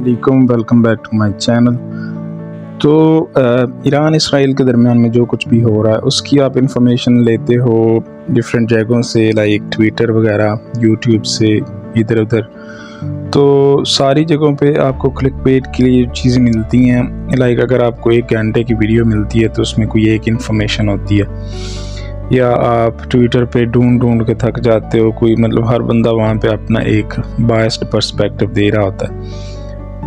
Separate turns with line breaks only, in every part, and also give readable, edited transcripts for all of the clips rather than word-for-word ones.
वालेकुम, welcome back to my channel. तो Iran Israel के दरमियान में जो कुछ भी हो रहा है उसकी आप इंफॉर्मेशन लेते हो डिफरेंट जगहों से, लाइक ट्विटर वगैरह, यूट्यूब से, इधर उधर। तो सारी जगहों पे आपको क्लिक बेट के लिए चीज़ें मिलती हैं। लाइक अगर आपको 1 घंटे की वीडियो मिलती है तो उसमें कोई एक इन्फॉर्मेशन होती है, या आप ट्विटर पे ढूंढ के थक जाते हो, कोई मतलब हर बंदा वहाँ पे अपना एक बायस्ड पर्सपेक्टिव दे रहा होता है।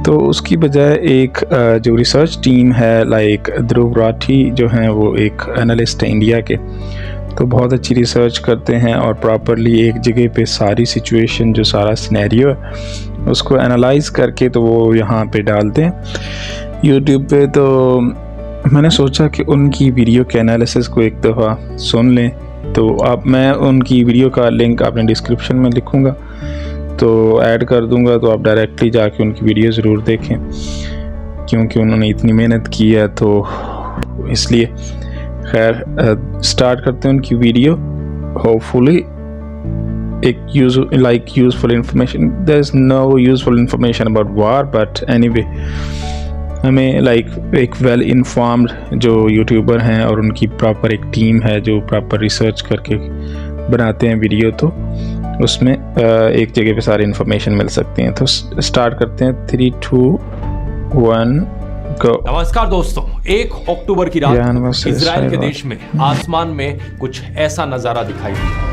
तो उसकी बजाय एक जो रिसर्च टीम है, लाइक ध्रुव राठी जो हैं, वो एक एनालिस्ट है इंडिया के, तो बहुत अच्छी रिसर्च करते हैं और प्रॉपरली एक जगह पे सारी सिचुएशन, जो सारा सिनेरियो है उसको एनालाइज करके तो वो यहाँ पे डालते हैं यूट्यूब पे। तो मैंने सोचा कि उनकी वीडियो के एनालिसिस को एक दफ़ा सुन लें। तो मैं उनकी वीडियो का लिंक आपने डिस्क्रिप्शन में लिखूँगा, तो ऐड कर दूंगा, तो आप डायरेक्टली जाके उनकी वीडियो ज़रूर देखें, क्योंकि उन्होंने इतनी मेहनत की है, तो इसलिए। खैर, स्टार्ट करते हैं उनकी वीडियो। होपफुली एक useful information. There is no useful information about war, but anyway हमें एक वेल इन्फॉर्म्ड जो यूट्यूबर हैं और उनकी प्रॉपर एक टीम है जो प्रॉपर रिसर्च करके बनाते हैं वीडियो, तो उसमें एक जगह पे सारी इन्फॉर्मेशन मिल सकती हैं। तो स्टार्ट करते हैं। 3, 2, 1 गो।
नमस्कार दोस्तों, 1 अक्टूबर की रात इजराइल के देश में आसमान में कुछ ऐसा नजारा दिखाई दिया।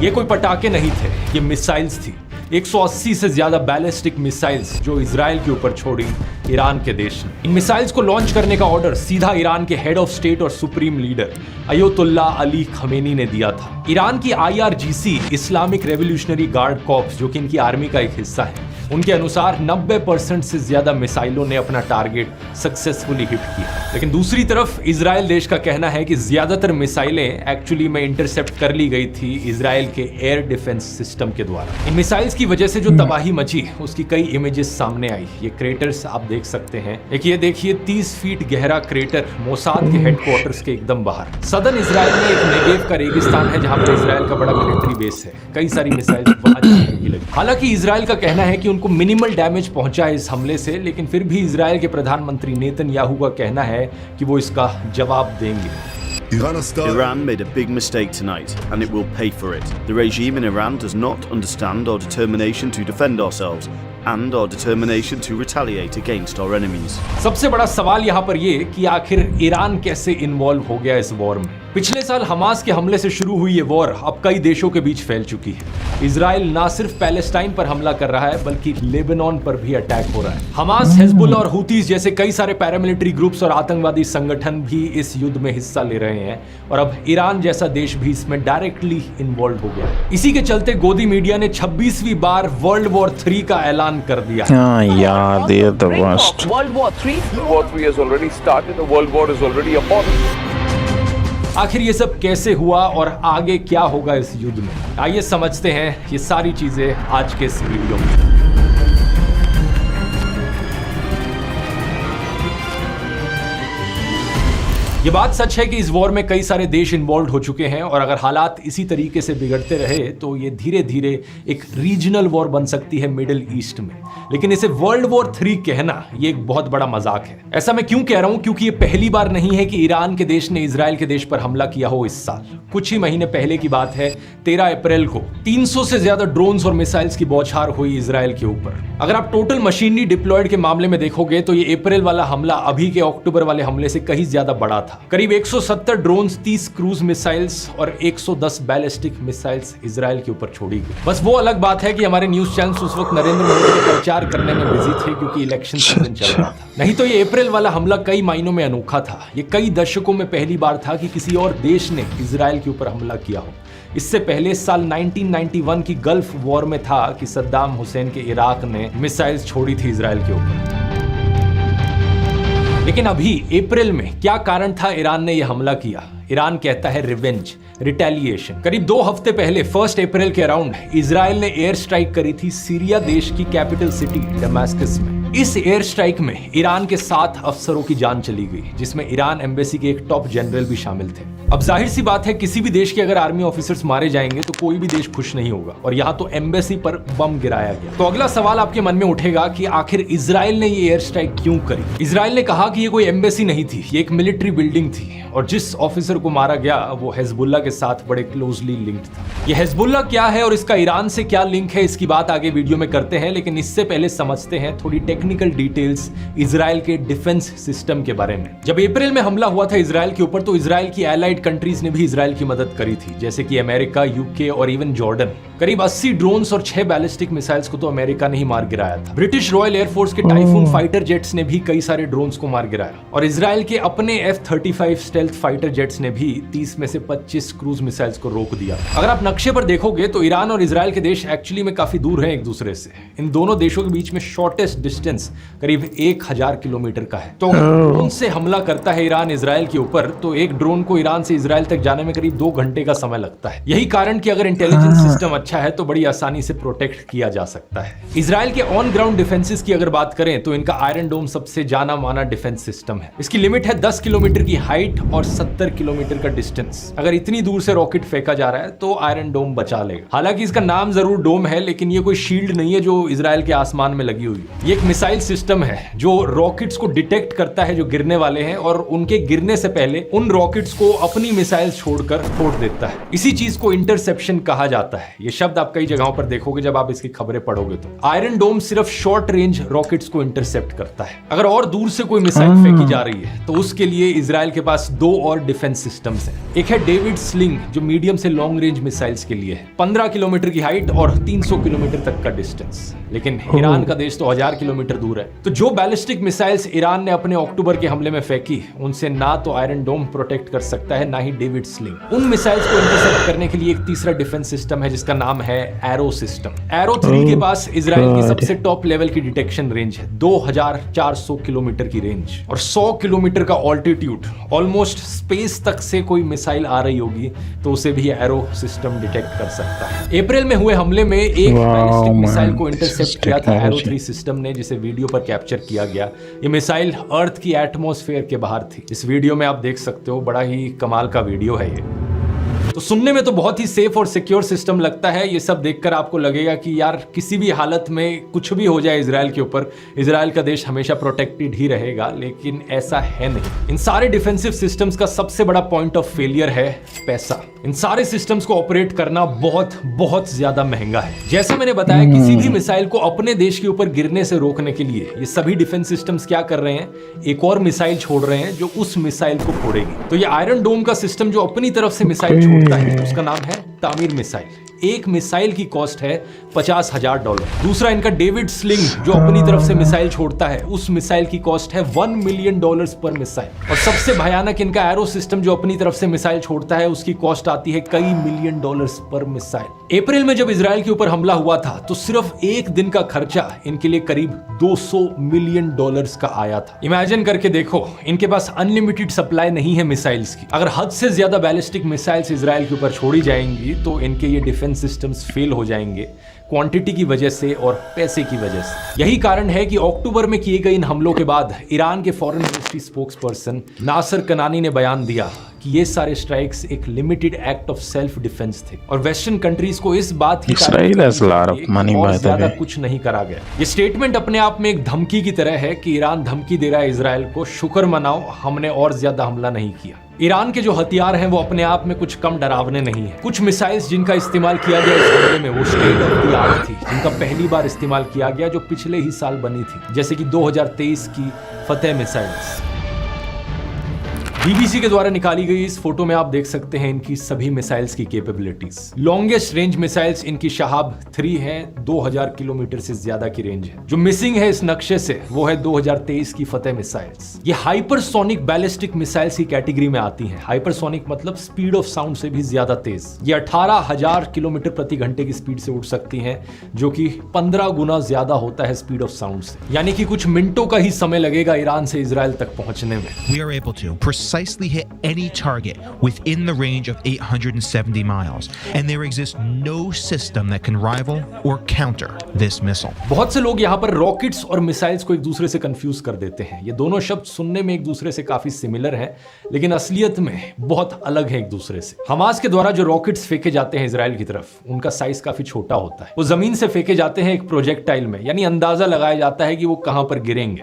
ये कोई पटाखे नहीं थे, ये मिसाइल्स थी। 180 से ज्यादा बैलिस्टिक मिसाइल्स जो इजराइल के ऊपर छोड़ी ईरान के देश ने। इन मिसाइल्स को लॉन्च करने का ऑर्डर सीधा ईरान के हेड ऑफ स्टेट और supreme leader Ayatollah Ali Khamenei ने दिया था। ईरान की IRGC, Islamic revolutionary guard corps, जो कि इनकी आर्मी का एक हिस्सा है, उनके अनुसार 90% से ज्यादा मिसाइलों ने अपना टारगेट सक्सेसफुली हिट किया। लेकिन दूसरी तरफ इजराइल देश का कहना है कि ज्यादातर मिसाइलें एक्चुअली में इंटरसेप्ट कर ली गई थी इजराइल के एयर डिफेंस सिस्टम के द्वारा। इन मिसाइल्स की वजह से जो तबाही मची उसकी कई इमेजेस सामने आई। ये क्रेटर्स आप देख सकते हैं। एक ये देखिए 30 फीट गहरा क्रेटर मोसाद के हेडक्वार्टर्स के एकदम बाहर। सदर्न इजराइल में एक नेगेव का रेगिस्तान है जहां पर इजराइल का बड़ा मिलिट्री बेस है। कई सारी मिसाइल्स वहां जाने की लगी। हालांकि इजराइल का कहना है कि उनको मिनिमल डैमेज पहुंचा है इस हमले से, लेकिन फिर भी इजराइल के प्रधानमंत्री नेतन्याहू का कहना है कि वो इसका जवाब देंगे।
Iran made a big mistake tonight, and it will pay for it. The regime in Iran does not understand our determination to defend ourselves and our determination to retaliate against our enemies.
सबसे बड़ा सवाल यहाँ पर ये कि आखिर Iran कैसे involve हो गया इस वॉर में। पिछले साल हमास के हमले से शुरू हुई ये वॉर अब कई देशों के बीच फैल चुकी है। इजराइल ना सिर्फ पैलेस्टाइन पर हमला कर रहा है बल्कि लेबनान पर भी अटैक हो रहा है। हमास, हिजबुल्लाह और हुतीज जैसे कई सारे पैरामिलिट्री ग्रुप्स और आतंकवादी संगठन भी इस युद्ध में हिस्सा ले रहे हैं, और अब ईरान जैसा देश भी इसमें डायरेक्टली इन्वॉल्व हो गया। इसी के चलते गोदी मीडिया ने 26वीं बार वर्ल्ड वॉर 3 का ऐलान कर दिया।
हाँ यार, they are the worst.
World War 3? World War 3 has already started. The World War is already upon us.
आखिर ये सब कैसे हुआ और आगे क्या होगा इस युद्ध में, आइए समझते हैं ये सारी चीजें आज के इस वीडियो में। ये बात सच है कि इस वॉर में कई सारे देश इन्वॉल्व हो चुके हैं, और अगर हालात इसी तरीके से बिगड़ते रहे तो ये धीरे धीरे एक रीजनल वॉर बन सकती है मिडिल ईस्ट में। लेकिन इसे वर्ल्ड वॉर 3 कहना ये एक बहुत बड़ा मजाक है। ऐसा मैं क्यों कह रहा हूं? क्योंकि ये पहली बार नहीं है कि ईरान के देश ने इजराइल के देश पर हमला किया हो इस साल। कुछ ही महीने पहले की बात है, 13 अप्रैल को 300 से ज्यादा ड्रोन्स और मिसाइल्स की बौछार हुई इजराइल के ऊपर। अगर आप टोटल मशीनरी डिप्लॉयड के मामले में देखोगे तो ये अप्रैल वाला हमला अभी के अक्टूबर वाले हमले से कहीं ज्यादा बड़ा था। करीब 170 ड्रोन्स, 30 क्रूज मिसाइल्स और 110 बैलिस्टिक मिसाइल्स इजराइल के ऊपर छोड़ी गई। बस वो अलग बात है कि हमारे न्यूज चैनल्स उस वक्त नरेंद्र मोदी के प्रचार करने में बिजी थे क्योंकि इलेक्शन सीजन चल रहा था। नहीं तो ये अप्रैल वाला हमला कई मायनों में अनोखा था। ये कई दशकों में पहली बार था कि किसी और देश ने इजराइल के ऊपर हमला किया हो। इससे पहले साल 1991 की गल्फ वॉर में था कि सद्दाम हुसैन के इराक ने मिसाइल्स छोड़ी थी इजराइल के ऊपर। लेकिन अभी अप्रैल में क्या कारण था ईरान ने यह हमला किया? ईरान कहता है रिवेंज, रिटेलिएशन। करीब 2 हफ्ते पहले 1 अप्रैल के अराउंड इजराइल ने एयर स्ट्राइक करी थी सीरिया देश की कैपिटल सिटी दमास्कस में। इस एयर स्ट्राइक में ईरान के 7 अफसरों की जान चली गई, जिसमें ईरान एम्बेसी के एक टॉप जनरल भी शामिल थे। अब जाहिर सी बात है, किसी भी देश के अगर आर्मी ऑफिसर्स मारे जाएंगे तो कोई भी देश खुश नहीं होगा, और यहाँ तो एम्बेसी पर बम गिराया गया। तो अगला सवाल आपके मन में उठेगा कि आखिर इजराइल ने ये एयर स्ट्राइक क्यों करी। इजराइल ने कहा कि ये कोई एम्बेसी नहीं थी, ये एक मिलिट्री बिल्डिंग थी, और जिस ऑफिसर को मारा गया वो हिजबुल्लाह के साथ बड़े क्लोजली लिंक्ड था। ये हिजबुल्लाह क्या है और इसका ईरान से क्या लिंक है, इसकी बात आगे वीडियो में करते हैं, लेकिन इससे पहले समझते हैं थोड़ी टेक्निकल डिटेल्स इजराइल के डिफेंस सिस्टम के बारे में। जब अप्रैल में हमला हुआ था इजराइल के ऊपर, तो इजराइल की एलाइड कंट्रीज ने भी इजराइल की मदद करी थी, जैसे कि अमेरिका, यूके और इवन जॉर्डन। करीब 80 ड्रोन्स और 6 बैलिस्टिक मिसाइल्स को तो अमेरिका ने ही मार गिराया था। ब्रिटिश रॉयल एयरफोर्स के टाइफून फाइटर जेट्स ने भी कई सारे ड्रोन्स को मार गिराया, और इजराइल के अपने F-35 स्टेल्थ फाइटर जेट्स ने भी 30 में से 25 क्रूज मिसाइल्स को रोक दिया। अगर आप नक्शे पर देखोगे तो ईरान और इजराइल के देश एक्चुअली में काफी दूर हैं एक दूसरे से। इन दोनों देशों के बीच में शॉर्टेस्ट डिस्टेंस करीब 1000 किलोमीटर का है। तो ड्रोन से हमला करता है ईरान इजराइल के ऊपर, तो एक ड्रोन को ईरान से इजराइल तक जाने में करीब 2 घंटे का समय लगता है। यही कारण कि अगर इंटेलिजेंस सिस्टम अच्छा है तो बड़ी आसानी से प्रोटेक्ट किया जा सकता है। इजराइल के ऑन ग्राउंड डिफेंसेस की अगर बात करें तो इनका आयरन डोम सबसे जाना माना डिफेंस सिस्टम है। इसकी लिमिट है 10 किलोमीटर की हाइट और 70 किलोमीटर का डिस्टेंस। अगर इतनी दूर से रॉकेट फेंका जा रहा है तो आयरन डोम बचा लेगा। हालांकि इसका नाम जरूर डोम है, लेकिन ये कोई शील्ड नहीं है जो इजराइल के आसमान में लगी हुई है। ये एक मिसाइल सिस्टम है जो रॉकेट्स को डिटेक्ट करता है जो गिरने वाले हैं, और उनके गिरने से पहले उन रॉकेट्स को अपनी मिसाइल छोड़कर फोड़ देता है। इसी चीज को इंटरसेप्शन कहा जाता है। ये शब्द आप कई जगहों पर देखोगे जब आप इसकी खबरें पढ़ोगे तो। आयरन डोम सिर्फ शॉर्ट रेंज रॉकेट्स को इंटरसेप्ट करता है। अगर और दूर से कोई मिसाइल फेंकी जा रही है तो उसके लिए इजराइल के पास 2 और डिफेंस सिस्टम्स हैं। एक है डेविड स्लिंग जो मीडियम से लॉन्ग रेंज मिसाइल्स के लिए है, 15 किलोमीटर की हाइट और 300 किलोमीटर तक का डिस्टेंस। लेकिन ईरान का देश तो 1000 किलोमीटर दूर है। तो जो बैलिस्टिक मिसाइल्स ईरान ने अपने अक्टूबर के हमले में फेंकी, उनसे ना तो आयरन डोम प्रोटेक्ट कर सकता है, ना ही डेविड स्लिंग। उन मिसाइल्स को इंटरसेप्ट करने के लिए एक तीसरा डिफेंस सिस्टम है जिसका नाम है एरो सिस्टम। एरो 3 के पास इजराइल की सबसे टॉप लेवल की डिटेक्शन रेंज है, 2400 किलोमीटर की रेंज और 100 किलोमीटर का ऑल्टीट्यूड। ऑलमोस्ट स्पेस तक से कोई मिसाइल आ रही होगी तो उसे भी एरो सिस्टम डिटेक्ट कर सकता है। अप्रैल में हुए हमले में एक बैलिस्टिक मिसाइल को इंटरसेप्ट किया था एरो 3 सिस्टम ने, जिसे वीडियो पर कैप्चर किया गया। ये मिसाइल अर्थ की एटमॉस्फेयर के बाहर थी। इस वीडियो में आप देख सकते हो, बड़ा ही कमाल का वीडियो है ये। तो सुनने में तो बहुत ही सेफ और सिक्योर सिस्टम लगता है। ये सब देखकर आपको लगेगा कि यार किसी भी हालत में कुछ भी हो जाए इजराइल के ऊपर, इजराइल का देश हमेशा प्रोटेक्टेड ही रहेगा, लेकिन ऐसा है नहीं। इन सारे डिफेंसिव सिस्टम्स का सबसे बड़ा पॉइंट ऑफ फेलियर है पैसा। इन सारे सिस्टम्स को ऑपरेट करना बहुत बहुत ज्यादा महंगा है। जैसा मैंने बताया, किसी भी मिसाइल को अपने देश के ऊपर गिरने से रोकने के लिए ये सभी डिफेंस सिस्टम्स क्या कर रहे हैं, एक और मिसाइल छोड़ रहे हैं जो उस मिसाइल को फोड़ेगी। तो ये आयरन डोम का सिस्टम जो अपनी तरफ से मिसाइल छोड़ता है, उसका नाम है तामीर मिसाइल। एक मिसाइल की कॉस्ट है $50,000। दूसरा इनका डेविड स्लिंग जो अपनी तरफ से मिसाइल छोड़ता है, उस मिसाइल की कॉस्ट है $1 मिलियन पर मिसाइल। और सबसे भयानक इनका एरो सिस्टम जो अपनी तरफ से मिसाइल छोड़ता है, उसकी कॉस्ट आती है कई $मिलियन पर मिसाइल। अप्रैल में जब इजराइल के ऊपर हमला हुआ था तो सिर्फ एक दिन का खर्चा इनके लिए करीब $200 मिलियन का आया था। इमेजिन करके देखो, इनके पास अनलिमिटेड सप्लाई नहीं है मिसाइल्स की। अगर हद से ज्यादा बैलिस्टिक मिसाइल्स इजराइल के ऊपर छोड़ी जाएंगी तो इनके ये डिफेंस सिस्टम्स फेल हो जाएंगे, क्वांटिटी की वजह से और पैसे की वजह से। यही कारण है कि अक्टूबर में किए गए इन हमलों के बाद ईरान के फॉरेन मिनिस्ट्री स्पोक्सपर्सन नासर कनानी ने बयान दिया कि ये सारे स्ट्राइक्स एक limited act of self defence थे, और वेस्टर्न कंट्रीज को इस बात की और ज्यादा कुछ नहीं करा गया। ये स्टेटमेंट अपने आप में एक धमकी की तरह है कि ईरान धमकी दे रहा है इजराइल को, शुक्र मनाओ हमने और ज्यादा हमला नहीं किया। ईरान के जो हथियार हैं वो अपने आप में कुछ कम डरावने नहीं है। कुछ मिसाइल्स जिनका इस्तेमाल किया गया इस हमले में वो स्टेट ऑफ द आर्ट थी, जिनका पहली बार इस्तेमाल किया गया, जो पिछले ही साल बनी थी, जैसे कि 2023 की फतेह मिसाइल्स। बीबीसी के द्वारा निकाली गई इस फोटो में आप देख सकते हैं इनकी सभी मिसाइल्स की कैपेबिलिटीज। लॉन्गेस्ट रेंज मिसाइल्स इनकी शहाब 3 है, 2000 किलोमीटर से ज्यादा की रेंज है। जो मिसिंग है इस नक्शे से वो है 2023 की फतेह मिसाइल्स। ये हाइपरसोनिक बैलिस्टिक मिसाइल्स की कैटेगरी में आती हैं। हाइपरसोनिक मतलब स्पीड ऑफ साउंड से भी ज्यादा तेज। ये 18,000 किलोमीटर प्रति घंटे की स्पीड से उड़ सकती हैं, जो कि 15 गुना ज्यादा होता है स्पीड ऑफ साउंड से। यानी कि कुछ मिनटों का ही समय लगेगा ईरान से इजराइल तक पहुंचने में।
We are able to precisely precisely hit any target within the range of 870 miles, and there exists no system that can rival or counter this missile.
बहुत से लोग यहाँ पर रॉकेट्स और मिसाइल्स को एक दूसरे से कंफ्यूज कर देते हैं। ये दोनों शब्द सुनने में एक दूसरे से काफी सिमिलर हैं, लेकिन असलियत में बहुत अलग है एक दूसरे से। हमास के द्वारा जो रॉकेट्स फेंके जाते हैं इजराइल की तरफ, उनका साइज काफी छोटा होता है। वो जमीन से फेंके जाते हैं एक प्रोजेक्टाइल में, यानी अंदाजा लगाया जाता है कि वो कहां पर गिरेंगे।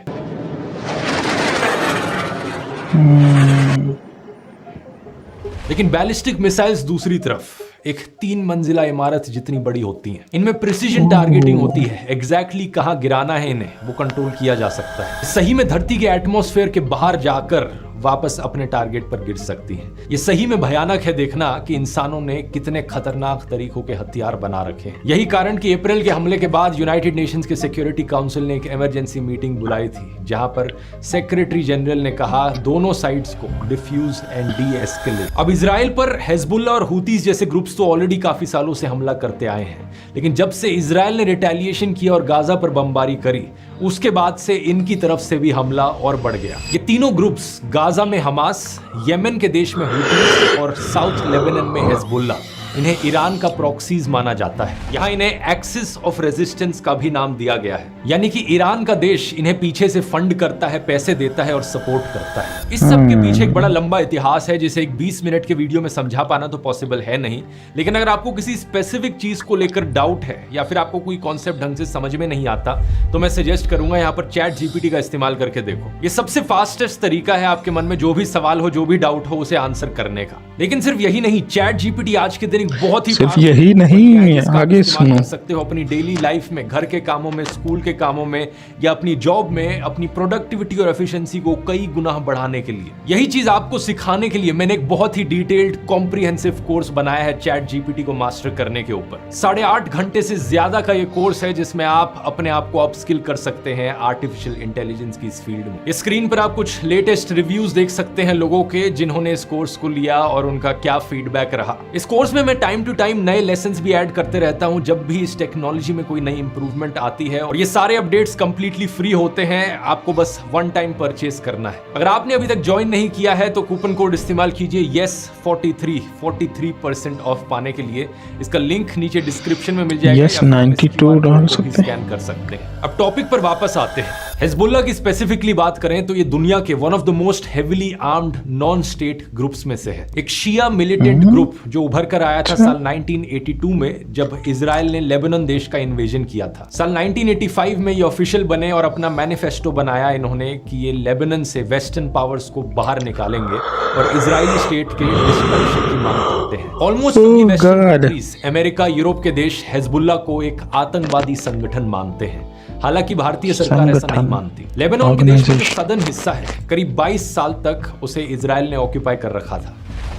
लेकिन बैलिस्टिक मिसाइल्स दूसरी तरफ एक 3 मंजिला इमारत जितनी बड़ी होती हैं। इनमें प्रिसीजन टारगेटिंग होती है, एग्जैक्टली कहां गिराना है इन्हें वो कंट्रोल किया जा सकता है। सही में धरती के एटमॉस्फेयर के बाहर जाकर वापस अपने टारगेट पर गिर सकती हैं। ये सही में भयानक है देखना कि इंसानों ने कितने खतरनाक तरीकों के हथियार बना रखे हैं। यही कारण कि अप्रैल के हमले के बाद यूनाइटेड नेशंस के सिक्योरिटी काउंसिल ने एक इमरजेंसी मीटिंग बुलाई थी, जहां पर सेक्रेटरी जनरल ने कहा दोनों साइड्स को डिफ्यूज एंड डी एस्केलेट। अब इजराइल पर हिजबुल्लाह और हुतीज जैसे ग्रुप्स तो ऑलरेडी काफी सालों से हमला करते आए हैं, लेकिन जब से इजराइल ने रिटेलिएशन किया और गाजा पर बमबारी करी, उसके बाद से इनकी तरफ से भी हमला और बढ़ गया। ये तीनों ग्रुप्स गाजा में हमास, येमेन के देश में हुतीज और साउथ लेबनान में हिजबुल्लाह, इन्हें ईरान का प्रॉक्सीज माना जाता है। यहाँ इन्हें एक्सिस ऑफ रेजिस्टेंस का भी नाम दिया गया है, यानी कि ईरान का देश इन्हें पीछे से फंड करता है, पैसे देता है और सपोर्ट करता है। इस सब के पीछे एक बड़ा लंबा इतिहास है, जिसे एक 20 मिनट के वीडियो में समझा पाना तो पॉसिबल है नहीं। लेकिन अगर आपको किसी स्पेसिफिक चीज को लेकर डाउट है या फिर आपको कोई कॉन्सेप्ट ढंग से समझ में नहीं आता, तो मैं सजेस्ट करूंगा यहाँ पर चैट जीपीटी का इस्तेमाल करके देखो। ये सबसे फास्टेस्ट तरीका है आपके मन में जो भी सवाल हो, जो भी डाउट हो, उसे आंसर करने का। लेकिन सिर्फ यही नहीं, चैट जीपीटी आज के दिन एक बहुत ही
सिर्फ यही नहीं, आगे सुनो।
कर सकते हो अपनी डेली लाइफ में, घर के कामों में, स्कूल के कामों में या अपनी जॉब में, अपनी प्रोडक्टिविटी और एफिशिएंसी को कई गुना बढ़ाने के लिए। यही चीज आपको सिखाने के लिए मैंने एक बहुत ही डिटेल्ड कॉम्प्रिहेंसिव कोर्स बनाया है चैट जीपीटी को मास्टर करने के ऊपर। 8.5 घंटे से ज्यादा का ये कोर्स है, जिसमें आप अपने आप को अपस्किल कर सकते हैं आर्टिफिशियल इंटेलिजेंस की इस फील्ड में। इस स्क्रीन पर आप कुछ लेटेस्ट रिव्यूज देख सकते हैं लोगों के, जिन्होंने इस कोर्स को लिया और उनका क्या फीडबैक रहा। इस कोर्स में मैं टाइम टू टाइम नए लेसन्स भी ऐड करते रहता हूं, जब भी इस टेक्नोलॉजी में कोई नई इंप्रूवमेंट आती है, और ये सारे अपडेट्स कंप्लीटली फ्री होते हैं। आपको बस वन टाइम परचेस करना है। अगर आपने अभी तक ज्वाइन नहीं किया है तो कूपन कोड इस्तेमाल कीजिए YES43 ऑफ पाने के लिए। इसका लिंक नीचे डिस्क्रिप्शन में मिल जाएगा।
Yes 92 डाल सकते हैं,
स्कैन कर सकते हैं। अब टॉपिक पर वापस आते हैं। हिजबुल्लाह की स्पेसिफिकली बात करें तो ये दुनिया के one of the most heavily armed non state groups में से है। एक शिया मिलिटेंट ग्रुप जो उभर कर आया था साल 1982 में, जब इजराइल ने लेबनान देश का इन्वेजन किया था। साल 1985 में ये ऑफिशियल बने और अपना मैनिफेस्टो बनाया इन्होंने कि ये लेबनान से वेस्टर्न पावर्स को बाहर निकालेंगे और इजरायली स्टेट के डिस्ट्रक्शन की मांग करते हैं। Almost western countries, America, Europe के देश हिजबुल्लाह को एक आतंकवादी संगठन मानते हैं। हालांकि भारतीय सरकार ऐसा नहीं मानती। लेबनान के देश का जो सदर्न हिस्सा है, करीब 22 साल तक उसे इजराइल ने ऑक्यूपाई कर रखा था।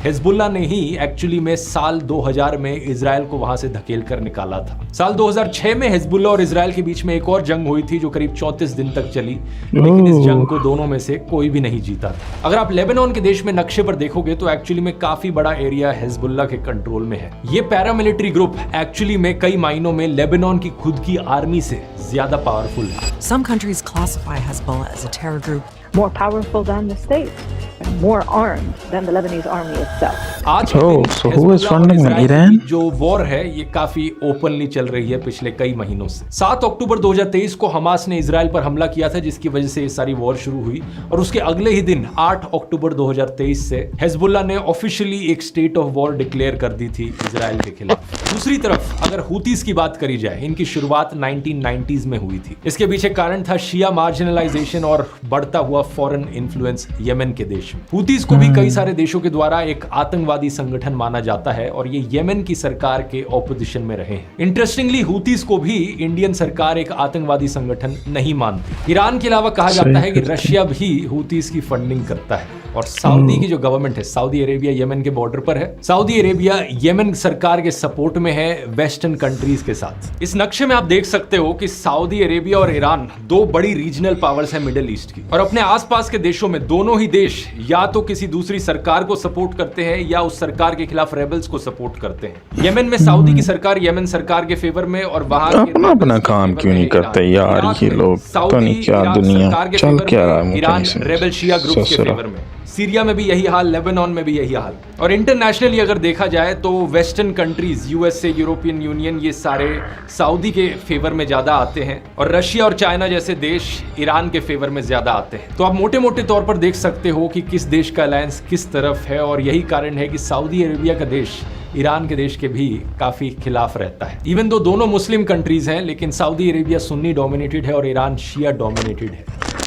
हिजबुल्लाह ने ही एक्चुअली में साल 2000 में इजराइल को वहां से धकेल कर निकाला था। साल 2006 में हिजबुल्लाह और इजराइल के बीच में एक और जंग हुई थी जो करीब 34 दिन तक चली, लेकिन इस जंग को दोनों में से कोई भी नहीं जीता था। अगर आप लेबनान के देश में नक्शे पर देखोगे तो एक्चुअली में काफी बड़ा एरिया हिजबुल्लाह के कंट्रोल में है। ये पैरामिलिट्री ग्रुप एक्चुअली में कई मायनों में लेबनान की खुद की आर्मी से ज्यादा पावरफुल है।
Some countries classify Hezbollah as a terror group.
More powerful than the state and more armed than the Lebanese army itself.
आज के दिन
so who is
हिजबुल्लाह और
funding
इजराइल
Iran?
की जो वॉर है ये काफी ओपनली चल रही है पिछले कई महीनों से। 7 अक्टूबर 2023 को हमास ने इजराइल पर हमला किया था, जिसकी वजह से ये सारी वॉर शुरू हुई, और उसके अगले ही दिन 8 अक्टूबर 2023 से हिजबुल्लाह ने ऑफिशियली एक स्टेट ऑफ वॉर डिक्लेयर कर दी थी इजराइल के खिलाफ। दूसरी तरफ अगर हुतीज की बात करी जाए, इनकी शुरुआत 1990s में हुई थी। इसके पीछे कारण था शिया मार्जिनलाइजेशन और बढ़ता हुआ फॉरेन इन्फ्लुएंस येमेन के देश में। हुतीज को भी कई सारे देशों के द्वारा एक आतंकवादी संगठन माना जाता है और ये येमेन की सरकार के ऑपोजिशन में रहे हैं। इंटरेस्टिंगली हुतीज को भी इंडियन सरकार एक आतंकवादी संगठन नहीं मानती। ईरान के अलावा कहा जाता है कि रशिया भी हुतीज की फंडिंग करता है, और सऊदी की जो गवर्नमेंट है, सऊदी अरेबिया येमेन के बॉर्डर पर है। सऊदी अरेबिया येमेन सरकार के सपोर्ट में है वेस्टर्न कंट्रीज के साथ। इस नक्शे में आप देख सकते हो कि सऊदी अरेबिया और ईरान दो बड़ी रीजनल पावर्स हैं मिडिल ईस्ट की, और अपने आसपास के देशों में दोनों ही देश या तो किसी दूसरी सरकार को सपोर्ट करते हैं या उस सरकार के खिलाफ रेबल्स को सपोर्ट करते हैं। येमेन में सऊदी की सरकार येमेन सरकार के फेवर में, और वहां
अपना अपना काम क्यों नहीं करते यार ये लोग, तो नहीं क्या दुनिया चल क्या रहा है
ईरान रेबल शिया ग्रुप के फेवर में। सीरिया में भी यही हाल, लेबनान में भी यही हाल। और इंटरनेशनली अगर देखा जाए तो western countries, USA, European union, ये सारे सऊदी के फेवर में ज्यादा आते हैं और रशिया और चाइना जैसे देश ईरान के फेवर में ज्यादा आते हैं। तो आप मोटे मोटे तौर पर देख सकते हो कि किस देश का अलायंस किस तरफ है, और यही कारण है कि सऊदी अरेबिया का देश ईरान के देश के भी काफी खिलाफ रहता है। इवन दो दोनों मुस्लिम कंट्रीज हैं, लेकिन सऊदी अरेबिया सुन्नी डोमिनेटेड है और ईरान शिया डोमिनेटेड है।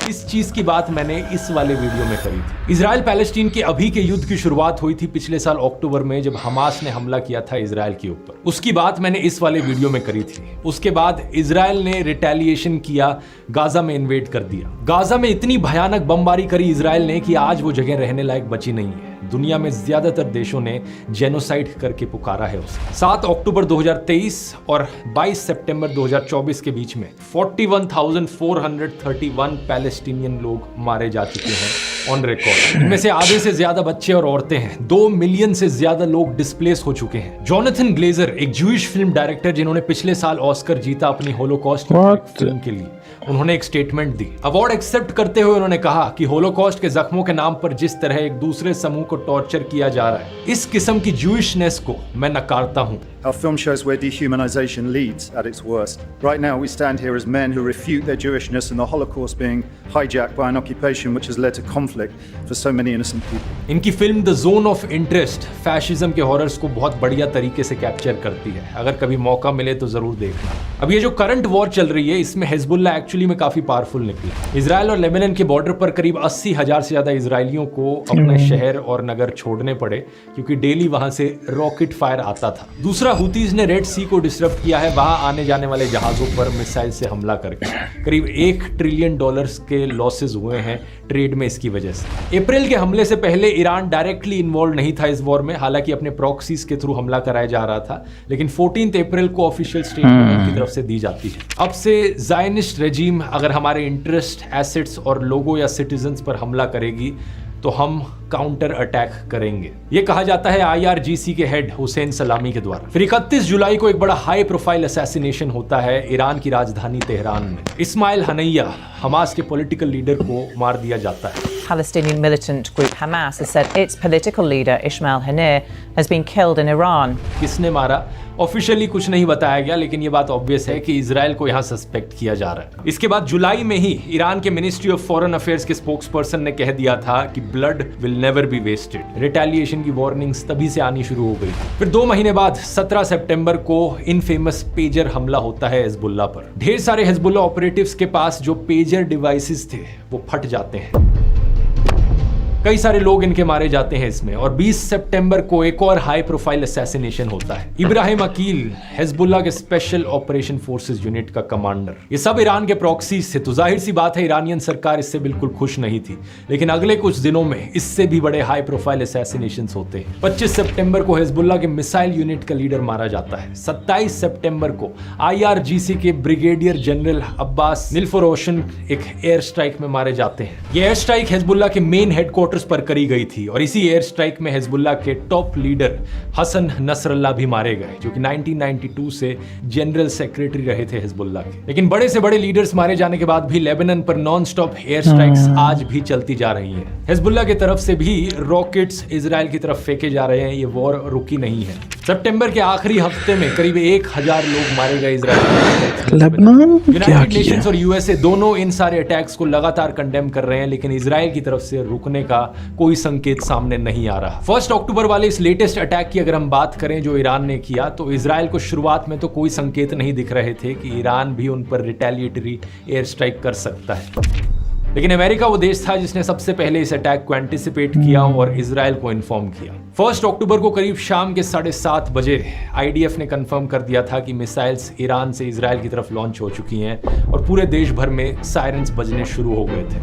इस चीज की बात मैंने इस वाले वीडियो में करी थी। इजराइल पैलेस्टीन के अभी के युद्ध की शुरुआत हुई थी पिछले साल अक्टूबर में, जब हमास ने हमला किया था इजराइल के ऊपर। उसकी बात मैंने इस वाले वीडियो में करी थी। उसके बाद इजराइल ने रिटेलिएशन किया, गाजा में इन्वेड कर दिया। गाजा में इतनी भयानक बमबारी करी इजराइल ने कि आज वो जगह रहने लायक बची नहीं है। दुनिया में ज्यादातर देशों ने जेनोसाइड करके पुकारा है उसे। 7 अक्टूबर 2023 और 22 सितंबर 2024 के बीच में 41,431 पैलेस्टीनियन लोग मारे जा चुके हैं ऑन रिकॉर्ड। इनमें से आधे से ज्यादा बच्चे और औरतें हैं। 2 मिलियन से ज्यादा लोग डिस्प्लेस हो चुके हैं। जोनाथन ग्लेजर, एक ज्यूइश फिल्म डायरेक्टर जिन्होंने पिछले साल ऑस्कर जीता अपनी होलोकॉस्ट फिल्म के लिए, उन्होंने एक स्टेटमेंट दी। अवार्ड एक्सेप्ट करते हुए उन्होंने कहा कि होलोकॉस्ट के जख्मों के नाम पर जिस तरह एक दूसरे समूह को टॉर्चर किया जा रहा है, इस किस्म की ज्यूइशनेस को मैं नकारता हूं।
Our film shows where dehumanization leads at its worst. Right now, we stand here as men who refute their Jewishness and the Holocaust being hijacked by an occupation which has led to conflict for so many innocent people.
इनकी film the zone of interest fascism के horrors को बहुत बढ़िया तरीके से capture करती है। अगर कभी मौका मिले तो जरूर देखना। अब ये जो करंट वॉर चल रही है, इसमें हिजबुल्लाह एक्चुअली में काफी पावरफुल निकली। इजराइल और लेबनान के बॉर्डर पर करीब 80,000 से ज्यादा इजरायलियों को अपने शहर और नगर छोड़ने पड़े, क्योंकि डेली वहां से रॉकेट फायर आता था। दूसरा, हुतीज ने रेड सी को डिस्टर्ब किया है, वहां आने जाने वाले जहाजों पर मिसाइल से हमला करके करीब $1 ट्रिलियन के लॉसेस हुए हैं ट्रेड में इसकी वजह से। अप्रैल के हमले से पहले ईरान डायरेक्टली इन्वॉल्व नहीं था इस वॉर में, हालांकि अपने प्रॉक्सीज के थ्रू हमला कराया जा रहा था, लेकिन 14 अप्रैल को ऑफिशियल स्टेटमेंट उनकी तरफ से दी जाती है। अब से ज़ायनिस्ट रेजिम अगर हमारे इंटरेस्ट, एसेट्स और लोगों या सिटीजन्स पर हमला करेगी तो हम काउंटर अटैक करेंगे, ये कहा जाता है IRGC के हेड हुसैन सलामी के द्वारा। फिर 31 जुलाई को एक बड़ा हाई प्रोफाइल असैसिनेशन होता है ईरान की राजधानी तेहरान में। इस्माइल हनैया, हमास के पॉलिटिकल लीडर को मार दिया जाता है।
Palestinian militant group Hamas has said its political leader Ismail Haniyeh has been killed in Iran.
किसने मारा ऑफिशियली कुछ नहीं बताया गया, लेकिन ये बात ऑब्वियस है कि इजराइल को यहाँ सस्पेक्ट किया जा रहा है। इसके बाद जुलाई में ही ईरान के मिनिस्ट्री ऑफ फॉरेन अफेयर्स के स्पोक्सपर्सन ने कह दिया था कि blood will never be wasted. Retaliation की वार्निंग्स तभी से आनी शुरू हो गई। फिर 2 महीने बाद 17 सितंबर को इनफेमस पेजर हमला होता है हिजबुल्लाह पर। ढेर सारे हिजबुल्लाह ऑपरेटिव्स के पास जो पेजर डिवाइसेस थे वो फट जाते हैं, कई सारे लोग इनके मारे जाते हैं इसमें। और 20 सितंबर को एक और हाई प्रोफाइल असैसिनेशन होता है। इब्राहिम अकील, हिजबुल्लाह के स्पेशल ऑपरेशन फोर्सेस यूनिट का कमांडर, ये सब ईरान के प्रॉक्सीज थे, तो जाहिर सी बात है ईरानियन सरकार इससे बिल्कुल खुश नहीं थी। लेकिन अगले कुछ दिनों में इससे भी बड़े हाई प्रोफाइल असैसिनेशंस होते हैं। 25 सितंबर को हिजबुल्लाह के मिसाइल यूनिट का लीडर मारा जाता है। 27 सितंबर को IRGC के ब्रिगेडियर जनरल अब्बास निलफरोशन एक एयर स्ट्राइक में मारे जाते हैं। ये एयर स्ट्राइक हिजबुल्लाह के मेन हेडक्वार्टर पर करी गई थी, और इसी एयर स्ट्राइक में हिजबुल्लाह के टॉप लीडर हसन नसरल्लाह भी मारे गए, जो कि 1992 से जनरल सेक्रेटरी रहे थे हिजबुल्लाह के। लेकिन बड़े से बड़े लीडर्स मारे जाने के बाद भी लेबनान पर नॉन स्टॉप एयर स्ट्राइक्स आज भी चलती जा रही हैं। हिजबुल्लाह की तरफ से भी रॉकेट्स इजराइल की तरफ फेंके जा रहे हैं। ये वॉर रुकी नहीं है। सितंबर के आखिरी हफ्ते में करीब 1000 लोग मारे गए इजराइल। यूनाइटेड नेशंस और यूएसए दोनों इन सारे अटैक्स को लगातार कंडेम कर रहे हैं, लेकिन इजराइल की तरफ से रुकने का कोई संकेत सामने नहीं आ रहा। 1 अक्टूबर वाले इस लेटेस्ट अटैक की अगर हम बात करें जो ईरान ने किया, तो इजराइल को शुरुआत में तो कोई संकेत नहीं दिख रहे थे कि ईरान भी उन पर रिटेलिएटरी एयर स्ट्राइक कर सकता है। लेकिन अमेरिका वो देश था जिसने सबसे पहले इस अटैक को एंटिसिपेट किया और इजराइल को इन्फॉर्म किया। 1 अक्टूबर को करीब शाम के 7:30 बजे IDF ने कंफर्म कर दिया था कि मिसाइल्स ईरान से इजराइल की तरफ लॉन्च हो चुकी हैं, और पूरे देश भर में सायरन्स बजने शुरू हो गए थे।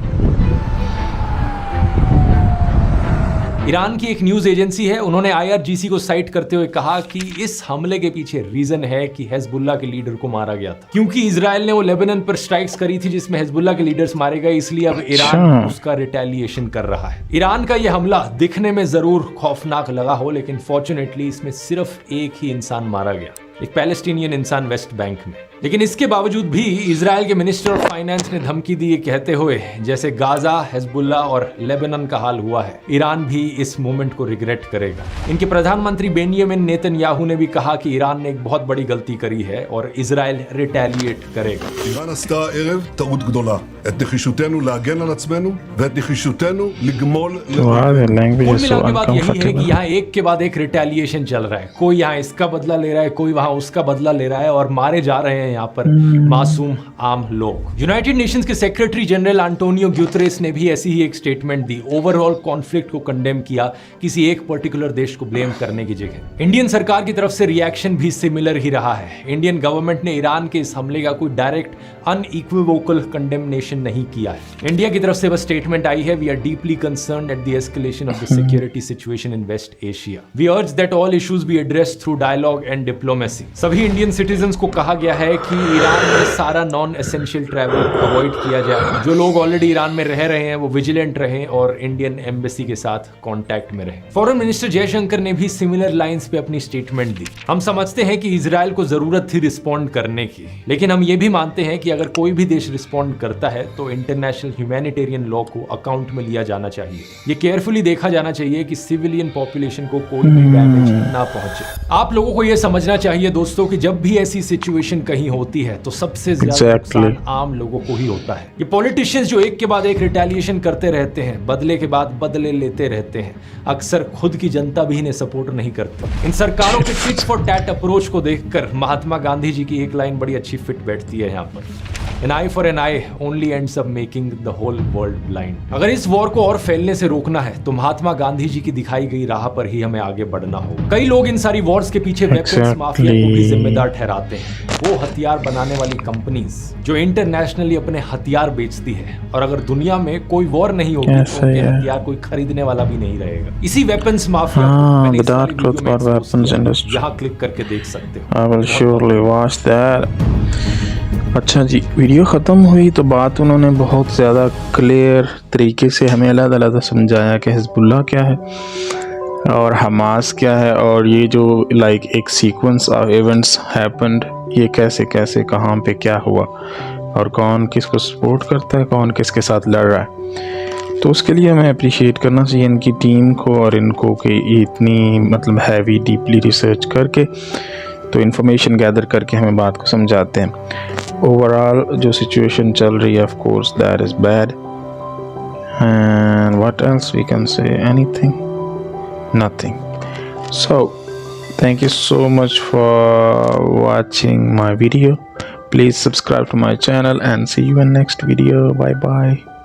ईरान की एक न्यूज एजेंसी है, उन्होंने IRGC को साइट करते हुए कहा कि इस हमले के पीछे रीजन है कि हिजबुल्लाह के लीडर को मारा गया था, क्योंकि इजराइल ने वो लेबनान पर स्ट्राइक्स करी थी जिसमें हिजबुल्लाह के लीडर्स मारे गए, इसलिए अब ईरान उसका रिटेलिएशन कर रहा है। ईरान का यह हमला दिखने में जरूर खौफनाक लगा हो, लेकिन फॉर्चुनेटली इसमें सिर्फ एक ही इंसान मारा गया, एक पैलेस्टीनियन इंसान वेस्ट बैंक में। लेकिन इसके बावजूद भी इजराइल के मिनिस्टर ऑफ फाइनेंस ने धमकी दी है, कहते हुए जैसे गाजा, हिजबुल्लाह और लेबनान का हाल हुआ है, ईरान भी इस मूवमेंट को रिग्रेट करेगा। इनके प्रधानमंत्री बेंजामिन नेतन्याहू ने भी कहा कि ईरान ने एक बहुत बड़ी गलती करी है और इजराइल रिटेलिएट करेगा।
איראן עשתה הערב טעות גדולה. את נחישותנו להגן על עצמנו ואת נחישותנו לגמול
कुल मिला के बात यही है कि यहाँ एक के बाद एक रिटेलिएशन चल रहा है। कोई यहाँ इसका बदला ले रहा है, कोई वहां उसका बदला ले रहा है और मारे जा रहे हैं यहाँ पर मासूम आम लोग। यूनाइटेड नेशंस के सेक्रेटरी जनरल एंटोनियो ग्यूतरेस ने भी ऐसी ही एक स्टेटमेंट दी, ओवरऑल कॉन्फ्लिक्ट को कंडेम किया, किसी एक पर्टिकुलर देश को ब्लेम करने की जगह। इंडियन सरकार की तरफ से रिएक्शन भी सिमिलर ही रहा है। इंडियन गवर्नमेंट ने ईरान के इस हमले का कोई डायरेक्ट अनइक्विवोकल कंडेमनेशन नहीं किया है। इंडिया की तरफ से बस स्टेटमेंट आई है, we are deeply concerned at the escalation of the security situation in West Asia. We urge that all issues be addressed through dialogue and diplomacy. सभी इंडियन सिटीजंस को कहा गया है कि ईरान में सारा नॉन एसेंशियल ट्रैवल अवॉइड किया जाए। जो लोग ऑलरेडी ईरान में रह रहे हैं वो विजिलेंट रहें और इंडियन एम्बेसी के साथ कांटेक्ट में रहें। फॉरेन मिनिस्टर जयशंकर ने भी सिमिलर लाइंस पे अपनी स्टेटमेंट दी। हम समझते हैं कि इजराइल को जरूरत थी रिस्पॉन्ड करने की, लेकिन हम ये भी मानते हैं कि अगर कोई भी देश रिस्पॉन्ड करता है तो इंटरनेशनल ह्यूमैनिटेरियन लॉ को अकाउंट में लिया जाना चाहिए। ये केयरफुली देखा जाना चाहिए कि सिविलियन पॉपुलेशन को कोई भी डैमेज ना पहुंचे। आप लोगों को यह समझना चाहिए दोस्तों कि जब भी ऐसी सिचुएशन कहीं होती है तो सबसे ज्यादा नुकसान आम लोगों को ही होता है। ये पॉलिटिशियंस जो एक के बाद एक रिटेलिएशन करते रहते हैं, बदले के बाद बदले लेते रहते हैं, अक्सर खुद की जनता भी इन्हें सपोर्ट नहीं करती। इन सरकारों के टिट फॉर टैट अप्रोच को देखकर महात्मा गांधी जी की एक लाइन बड़ी अच्छी फिट बैठती है यहाँ पर, An eye for an eye only ends up making the whole world blind। अगर इस वॉर को और फैलने से रोकना है तो महात्मा गांधी जी की दिखाई गई राह पर ही हमें आगे बढ़ना होगा। कई लोग इन सारी वॉर्स के पीछे वेपन्स माफिया को भी जिम्मेदार ठहराते हैं। वो हथियार बनाने वाली कंपनीज जो इंटरनेशनली अपने हथियार बेचती है, और अगर दुनिया में कोई वॉर नहीं होगी तो उनके हथियार कोई खरीदने वाला भी नहीं रहेगा। इसी वेपन्स माफिया यहाँ क्लिक करके देख सकते हो।
अच्छा जी, वीडियो ख़त्म हुई तो बात उन्होंने बहुत ज़्यादा क्लियर तरीके से हमें अलग-अलग समझाया कि हिजबुल्लाह क्या है और हमास क्या है, और ये जो एक सीक्वेंस ऑफ इवेंट्स हैपेंड, ये कैसे कैसे कहाँ पे क्या हुआ और कौन किसको सपोर्ट करता है, कौन किसके साथ लड़ रहा है। तो उसके लिए हमें अप्रिशिएट करना चाहिए इनकी टीम को और इनको कि इतनी हैवी डीपली रिसर्च करके तो इन्फॉर्मेशन गैदर करके हमें बात को समझाते हैं। ओवरऑल जो सिचुएशन चल रही है, of course that is bad, and what else we can say, anything, nothing. So thank you so much for watching my video. Please subscribe to my channel and see you in next video. Bye bye.